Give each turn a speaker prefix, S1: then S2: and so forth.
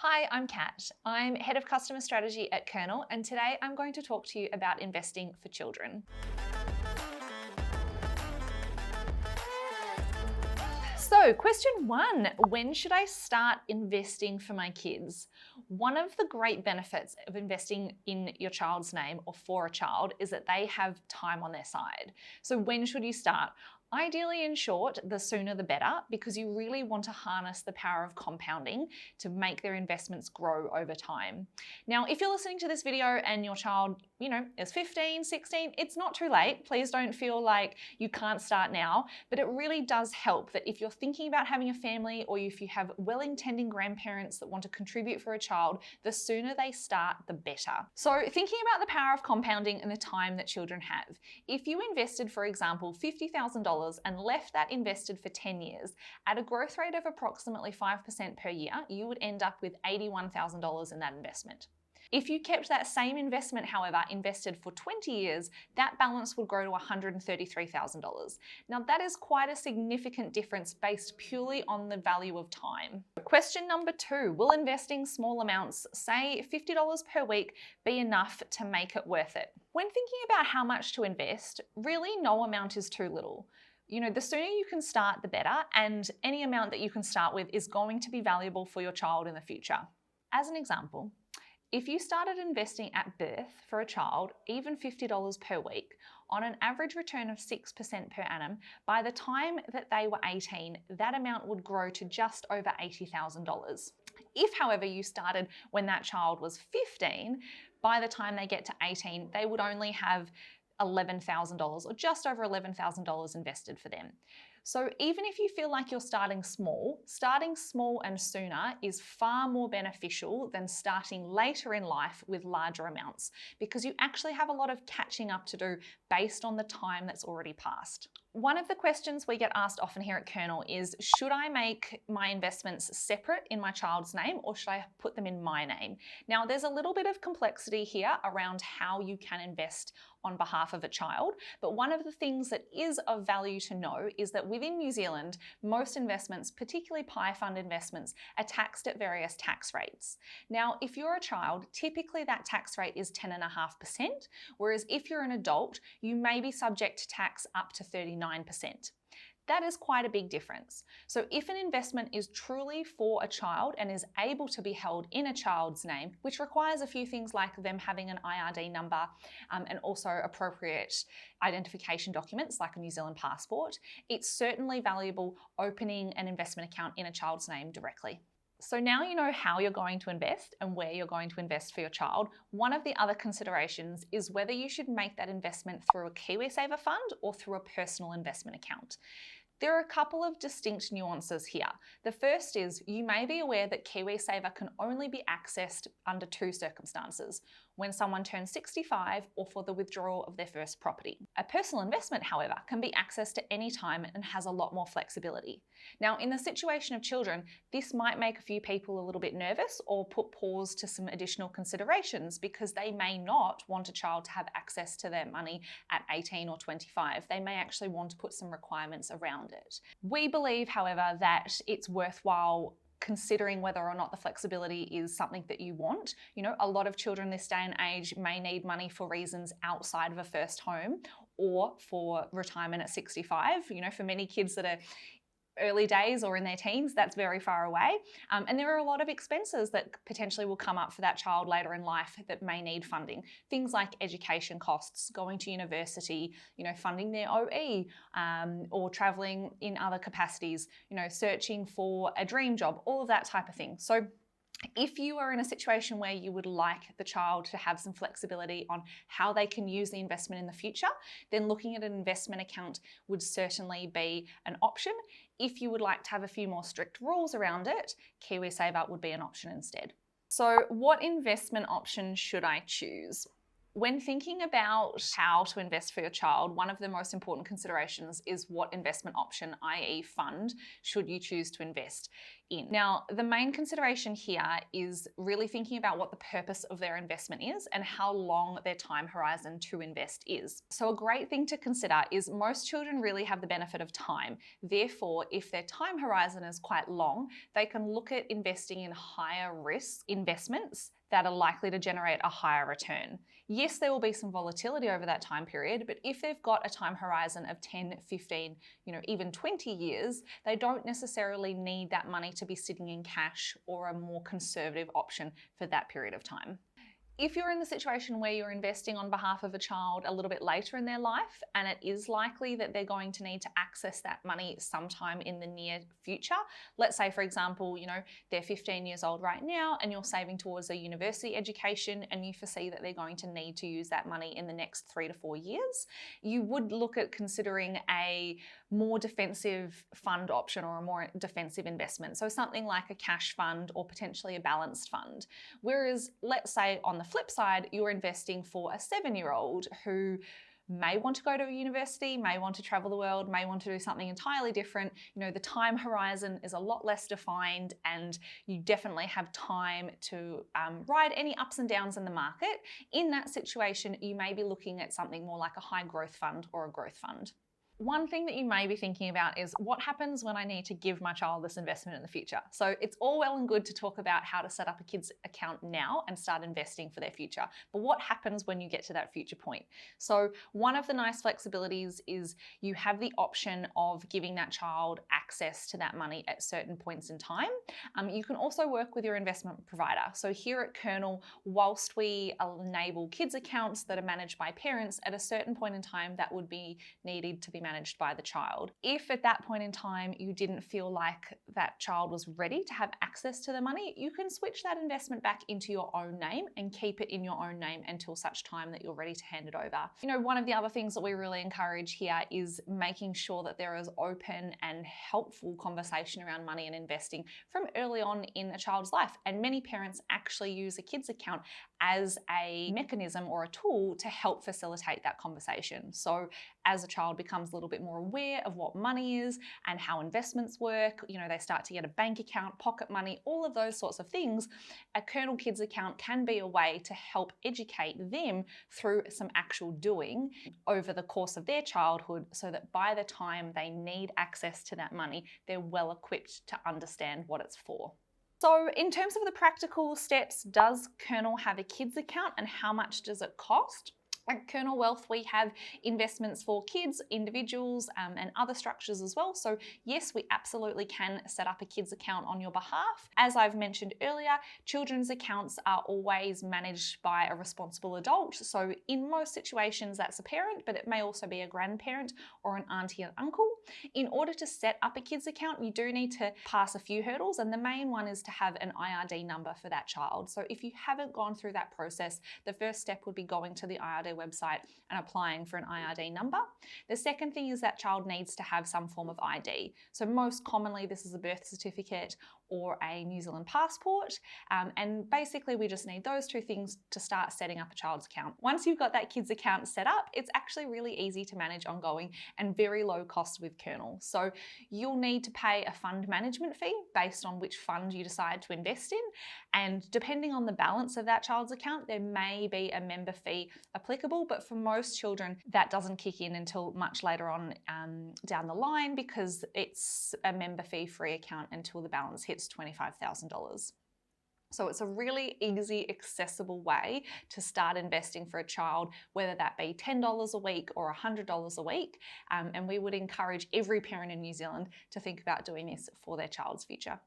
S1: Hi, I'm Kat. I'm Head of Customer Strategy at Kernel, and today I'm going to talk to you about investing for children. So, question one, when should I start investing for my kids? One of the great benefits of investing in your child's name or for a child is that they have time on their side. So, when should you start? Ideally, in short, the sooner the better, because you really want to harness the power of compounding to make their investments grow over time. Now, if you're listening to this video and your child, is 15, 16, it's not too late. Please don't feel like you can't start now, but it really does help that if you're thinking about having a family or if you have well-intending grandparents that want to contribute for a child, the sooner they start, the better. So thinking about the power of compounding and the time that children have, if you invested, for example, $50,000 and left that invested for 10 years, at a growth rate of approximately 5% per year, you would end up with $81,000 in that investment. If you kept that same investment, however, invested for 20 years, that balance would grow to $133,000. Now that is quite a significant difference based purely on the value of time. Question number two, will investing small amounts, say $50 per week, be enough to make it worth it? When thinking about how much to invest, really no amount is too little. The sooner you can start, the better, and any amount that you can start with is going to be valuable for your child in the future. As an example, if you started investing at birth for a child, even $50 per week, on an average return of 6% per annum, by the time that they were 18, that amount would grow to just over $80,000. If, however, you started when that child was 15, by the time they get to 18, they would only have $11,000 or just over $11,000 invested for them. So even if you feel like you're starting small and sooner is far more beneficial than starting later in life with larger amounts, because you actually have a lot of catching up to do based on the time that's already passed. One of the questions we get asked often here at Kernel is, should I make my investments separate in my child's name or should I put them in my name? Now, there's a little bit of complexity here around how you can invest on behalf of a child, but one of the things that is of value to know is that within New Zealand, most investments, particularly PI fund investments, are taxed at various tax rates. Now, if you're a child, typically that tax rate is 10.5%, whereas if you're an adult, you may be subject to tax up to 39%. That is quite a big difference. So if an investment is truly for a child and is able to be held in a child's name, which requires a few things like them having an IRD number and also appropriate identification documents like a New Zealand passport, it's certainly valuable opening an investment account in a child's name directly. So now you know how you're going to invest and where you're going to invest for your child. One of the other considerations is whether you should make that investment through a KiwiSaver fund or through a personal investment account. There are a couple of distinct nuances here. The first is you may be aware that KiwiSaver can only be accessed under two circumstances: when someone turns 65 or for the withdrawal of their first property. A personal investment, however, can be accessed at any time and has a lot more flexibility. Now, in the situation of children, this might make a few people a little bit nervous or put pause to some additional considerations because they may not want a child to have access to their money at 18 or 25. They may actually want to put some requirements around it. We believe, however, that it's worthwhile considering whether or not the flexibility is something that you want. A lot of children this day and age may need money for reasons outside of a first home or for retirement at 65. For many kids that are early days or in their teens, that's very far away. And there are a lot of expenses that potentially will come up for that child later in life that may need funding. Things like education costs, going to university, funding their OE, or traveling in other capacities, searching for a dream job, all of that type of thing. So if you are in a situation where you would like the child to have some flexibility on how they can use the investment in the future, then looking at an investment account would certainly be an option. If you would like to have a few more strict rules around it, KiwiSaver would be an option instead. So what investment option should I choose? When thinking about how to invest for your child, one of the most important considerations is what investment option, i.e. fund, should you choose to invest. in. Now, the main consideration here is really thinking about what the purpose of their investment is and how long their time horizon to invest is. So a great thing to consider is most children really have the benefit of time. Therefore, if their time horizon is quite long, they can look at investing in higher risk investments that are likely to generate a higher return. Yes, there will be some volatility over that time period, but if they've got a time horizon of 10, 15, even 20 years, they don't necessarily need that money to be sitting in cash or a more conservative option for that period of time. If you're in the situation where you're investing on behalf of a child a little bit later in their life, and it is likely that they're going to need to access that money sometime in the near future, let's say, for example, they're 15 years old right now and you're saving towards a university education and you foresee that they're going to need to use that money in the next 3 to 4 years, you would look at considering a more defensive fund option or a more defensive investment. So something like a cash fund or potentially a balanced fund. Whereas, let's say on the flip side, you're investing for a 7-year-old who may want to go to a university, may want to travel the world, may want to do something entirely different. The time horizon is a lot less defined and you definitely have time to ride any ups and downs in the market. In that situation, you may be looking at something more like a high growth fund or a growth fund. One thing that you may be thinking about is what happens when I need to give my child this investment in the future. So it's all well and good to talk about how to set up a kids account now and start investing for their future. But what happens when you get to that future point? So one of the nice flexibilities is you have the option of giving that child access to that money at certain points in time. You can also work with your investment provider. So here at Kernel, whilst we enable kids accounts that are managed by parents, at a certain point in time that would be needed to be managed by the child. If at that point in time you didn't feel like that child was ready to have access to the money, you can switch that investment back into your own name and keep it in your own name until such time that you're ready to hand it over. One of the other things that we really encourage here is making sure that there is open and helpful conversation around money and investing from early on in a child's life. And many parents actually use a kids account as a mechanism or a tool to help facilitate that conversation. So as a child becomes a little bit more aware of what money is and how investments work, they start to get a bank account, pocket money, all of those sorts of things, a Kernel Kids account can be a way to help educate them through some actual doing over the course of their childhood so that by the time they need access to that money, they're well equipped to understand what it's for. So in terms of the practical steps, does Kernel have a kids account and how much does it cost? At Kernel Wealth, we have investments for kids, individuals, and other structures as well. So yes, we absolutely can set up a kids account on your behalf. As I've mentioned earlier, children's accounts are always managed by a responsible adult. So in most situations, that's a parent, but it may also be a grandparent or an auntie and uncle. In order to set up a kids account, you do need to pass a few hurdles, and the main one is to have an IRD number for that child. So if you haven't gone through that process, the first step would be going to the IRD website and applying for an IRD number. The second thing is that child needs to have some form of ID. So most commonly this is a birth certificate or a New Zealand passport. And basically we just need those two things to start setting up a child's account. Once you've got that kids account set up, it's actually really easy to manage ongoing and very low cost with Kernel. So you'll need to pay a fund management fee based on which fund you decide to invest in. And depending on the balance of that child's account, there may be a member fee applicable, but for most children, that doesn't kick in until much later on down the line because it's a member fee free account until the balance hits $25,000. So it's a really easy, accessible way to start investing for a child, whether that be $10 a week or $100 a week. And we would encourage every parent in New Zealand to think about doing this for their child's future.